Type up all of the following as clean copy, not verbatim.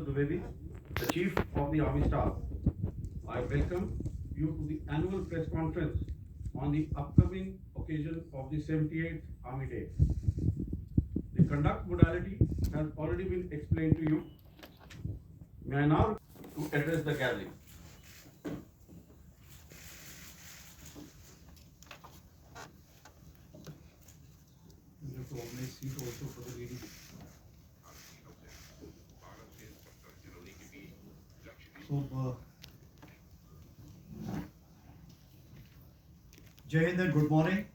Dwivedi, the Chief of the Army Staff. I welcome you to the annual press conference on the upcoming occasion of the 78th Army Day. The conduct modality has already been explained to you. May I now to address the gathering. You have to organize seat also for the lady. So, Jai Hind and good morning.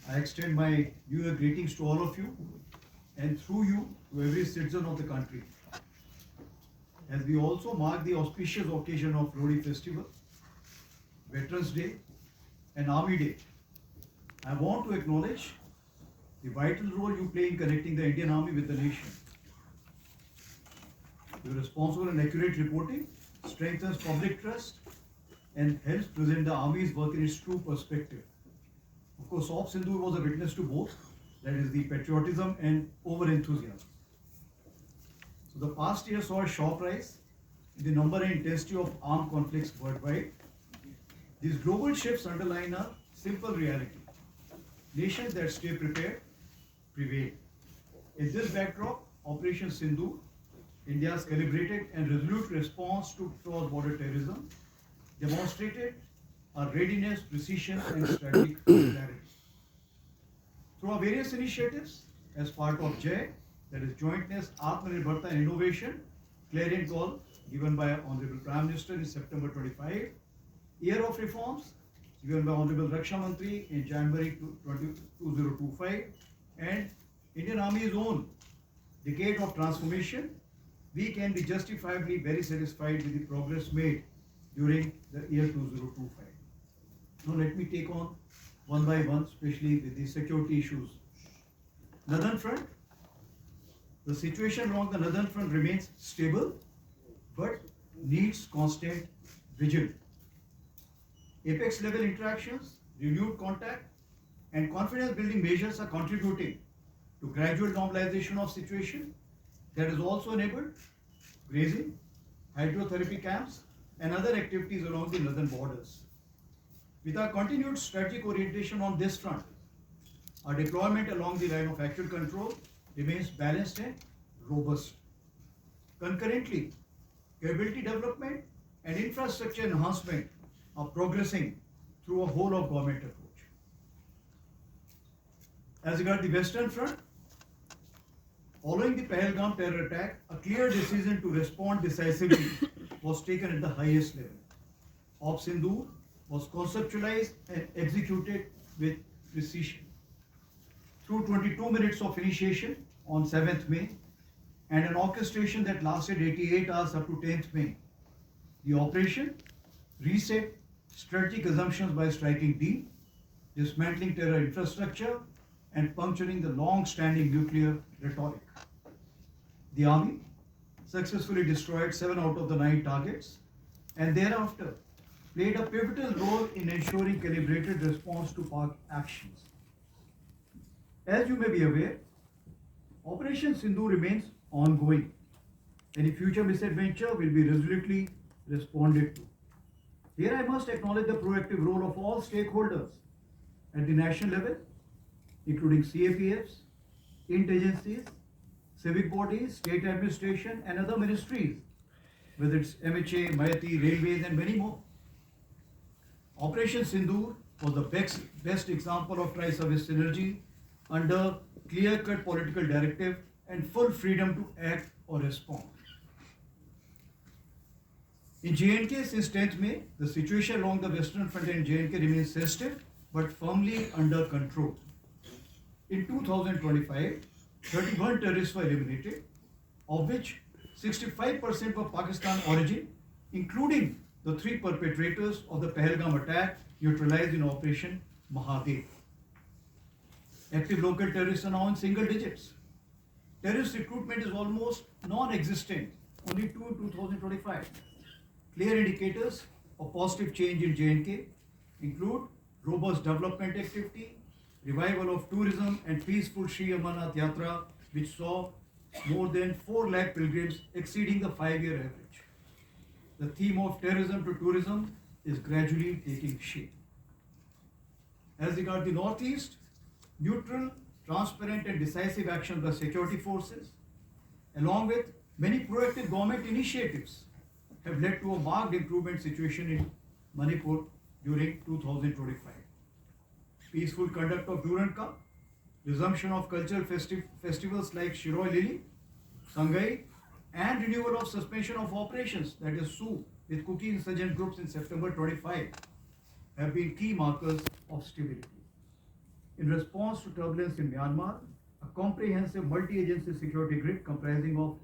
I extend my New Year greetings to all of you and through you to every citizen of the country. As we also mark the auspicious occasion of Lodi Festival, Veterans Day and Army Day, I want to acknowledge the vital role you play in connecting the Indian Army with the nation. Your responsible and accurate reporting strengthens public trust and helps present the Army's work in its true perspective. Of course, Op Sindoor was a witness to both, that is the patriotism and over-enthusiasm. So the past year saw a sharp rise in the number and intensity of armed conflicts worldwide. These global shifts underline a simple reality. Nations that stay prepared prevail. In this backdrop, Operation Sindoor, India's calibrated and resolute response to cross-border terrorism, demonstrated our readiness, precision, and strategic clarity. Through our various initiatives, as part of JAI, that is Jointness, Atmanirbharta and Innovation, clarion call given by Honorable Prime Minister in September 25, Year of Reforms, given by Honorable Raksha Mantri in January 2025, and Indian Army's own Decade of Transformation, we can be justifiably very satisfied with the progress made during the year 2025. Now let me take on one by one, especially with the security issues. Northern Front. The situation along the Northern Front remains stable, but needs constant vigilance. Apex level interactions, renewed contact, and confidence building measures are contributing to gradual normalization of situation. That has also enabled grazing, hydrotherapy camps, and other activities along the northern borders. With our continued strategic orientation on this front, our deployment along the line of actual control remains balanced and robust. Concurrently, capability development and infrastructure enhancement are progressing through a whole of government approach. As regards the Western Front, following the Pahalgam terror attack, a clear decision to respond decisively was taken at the highest level. Op Sindoor was conceptualized and executed with precision. Through 22 minutes of initiation on 7th May and an orchestration that lasted 88 hours up to 10th May, the operation reset strategic assumptions by striking deep, dismantling terror infrastructure, and puncturing the long-standing nuclear rhetoric. The Army successfully destroyed 7 out of the 9 targets and thereafter played a pivotal role in ensuring calibrated response to Pak actions. As you may be aware, Operation Sindoor remains ongoing. Any future misadventure will be resolutely responded to. Here I must acknowledge the proactive role of all stakeholders at the national level, including CAPFs, intelligences, civic bodies, state administration, and other ministries, whether it's MHA, Mayati, Railways, and many more. Operation Sindoor was the best example of tri-service synergy under clear-cut political directive and full freedom to act or respond. In J&K since 10th May, the situation along the Western Front in J&K remains sensitive but firmly under control. In 2025, 31 terrorists were eliminated, of which 65% were Pakistan origin, including the 3 perpetrators of the Pahalgam attack neutralized in Operation Mahadev. Active local terrorists are now in single digits. Terrorist recruitment is almost non-existent, only 2 in 2025. Clear indicators of positive change in J&K include robust development activity, revival of tourism, and peaceful Sri Amarnath Yatra, which saw more than 4 lakh pilgrims, exceeding the 5-year average. The theme of terrorism to tourism is gradually taking shape. As regards the Northeast, neutral, transparent, and decisive action by security forces, along with many proactive government initiatives, have led to a marked improvement situation in Manipur during 2025. Peaceful conduct of Durand Cup, resumption of cultural festivals like Shiroi Lili, Sangai, and renewal of suspension of operations, that is SU, with Kuki insurgent groups in September 25, have been key markers of stability. In response to turbulence in Myanmar, a comprehensive multi-agency security grid comprising of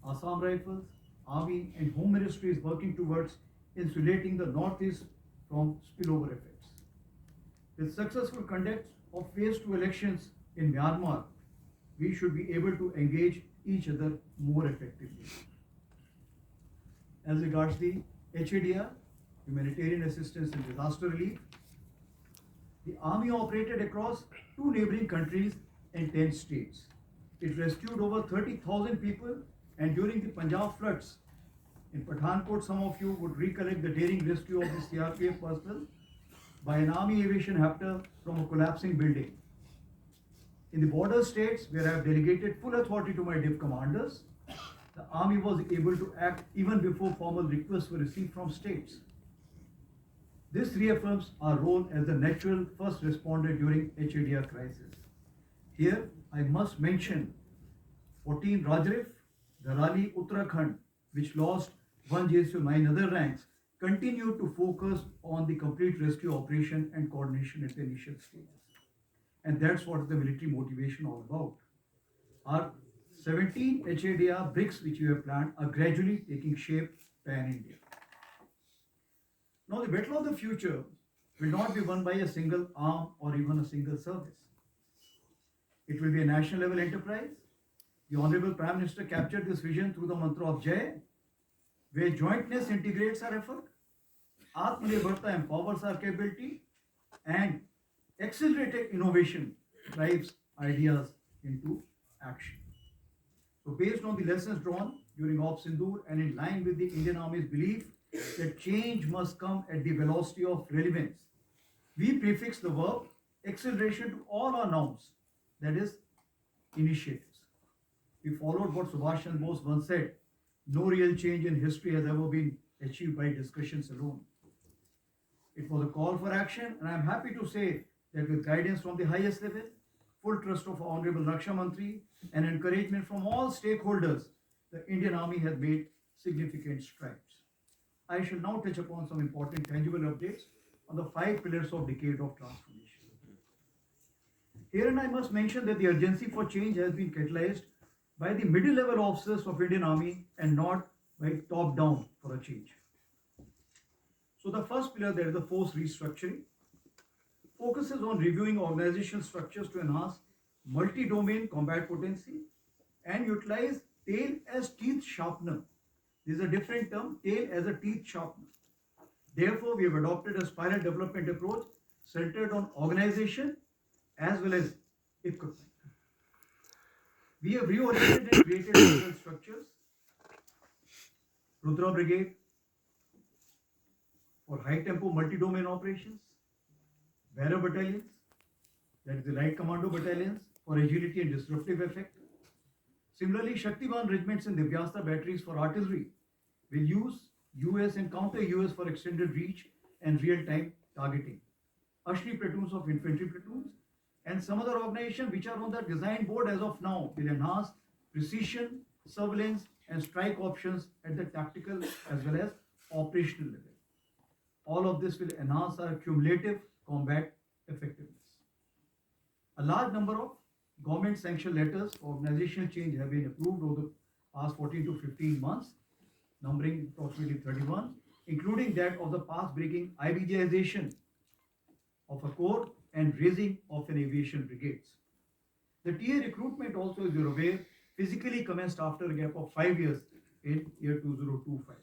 Assam Rifles, Army, and Home Ministry is working towards insulating the Northeast from spillover effects. With successful conduct of phase 2 elections in Myanmar, we should be able to engage each other more effectively. As regards the HADR, Humanitarian Assistance and Disaster Relief, the Army operated across 2 neighboring countries and 10 states. It rescued over 30,000 people, and during the Punjab floods in Pathankot, some of you would recollect the daring rescue of the CRPF personnel by an Army aviation helicopter from a collapsing building. In the border states, where I have delegated full authority to my div commanders, the Army was able to act even before formal requests were received from states. This reaffirms our role as the natural first responder during HADR crisis. Here, I must mention 14 Rajrif, Dharali, Uttarakhand, which lost 1 JSU 9 other ranks, continued to focus on the complete rescue operation and coordination at the initial stages. And that's what the military motivation all about. Our 17 HADR bricks which we have planned are gradually taking shape pan-India. Now the battle of the future will not be won by a single arm or even a single service. It will be a national level enterprise. The Honorable Prime Minister captured this vision through the mantra of Jai, where jointness integrates our effort, Atmanirbharta empowers our capability, and accelerated innovation drives ideas into action. So based on the lessons drawn during Op Sindoor and in line with the Indian Army's belief that change must come at the velocity of relevance, we prefix the verb acceleration to all our nouns, that is, initiatives. We followed what Subhash Chandra Bose once said, no real change in history has ever been achieved by discussions alone. It was a call for action, and I am happy to say that with guidance from the highest level, full trust of Honorable Raksha Mantri, and encouragement from all stakeholders, the Indian Army has made significant strides. I shall now touch upon some important tangible updates on the 5 pillars of decade of transformation. Here, I must mention that the urgency for change has been catalyzed by the middle level officers of Indian Army and not by top down for a change. So the first pillar, that is the force restructuring, focuses on reviewing organizational structures to enhance multi-domain combat potency and utilize tail as teeth sharpener. This is a different term, tail as a teeth sharpener. Therefore, we have adopted a spiral development approach centered on organization as well as equipment. We have reoriented and created several structures. Rudra Brigade for high tempo multi-domain operations, Bearer battalions, that is the light commando battalions for agility and disruptive effect. Similarly, Shaktivan regiments and Divyastra batteries for artillery will use US and counter US for extended reach and real-time targeting. Ashni platoons of infantry platoons and some other organizations which are on the design board as of now will enhance precision, surveillance, and strike options at the tactical as well as operational level. All of this will enhance our cumulative combat effectiveness. A large number of government sanctioned letters for organizational change have been approved over the past 14 to 15 months, numbering approximately 31, including that of the path-breaking IBJization of a corps and raising of an aviation brigades. The TA recruitment also, as you're aware, physically commenced after a gap of 5 years in year 2025.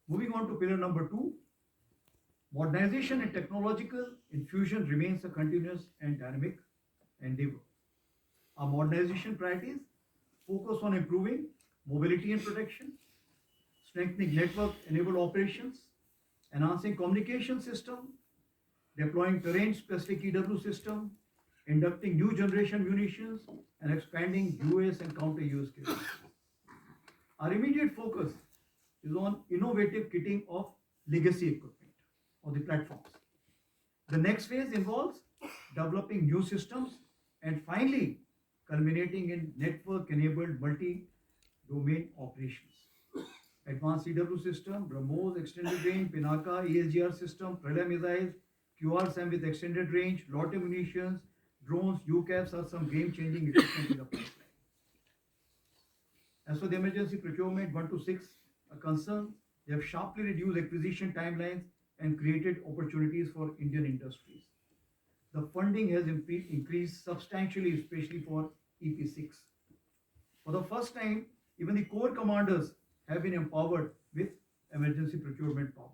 Moving on to pillar number 2, modernization and technological infusion remains a continuous and dynamic endeavor. Our modernization priorities focus on improving mobility and protection, strengthening network-enabled operations, enhancing communication system, deploying terrain-specific EW system, inducting new generation munitions, and expanding US and counter-US cases. Our immediate focus is on innovative kitting of legacy equipment or the platforms. The next phase involves developing new systems and finally culminating in network-enabled multi-domain operations. Advanced CW system, BrahMos extended range, Pinaka ESGR system, Pralay missiles, QRSAM with extended range, Lotte munitions, drones, UCAVs are some game-changing equipment in the pipeline. As for the emergency procurement 1 to 6 are concerned, they have sharply reduced acquisition timelines and created opportunities for Indian industries. The funding has increased substantially, especially for EP6. For the first time, even the core commanders have been empowered with emergency procurement powers.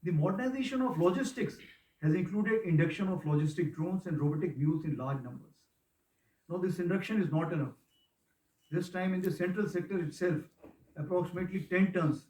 The modernization of logistics has included induction of logistic drones and robotic mules in large numbers. Now, this induction is not enough. This time, in the central sector itself, approximately 10 tons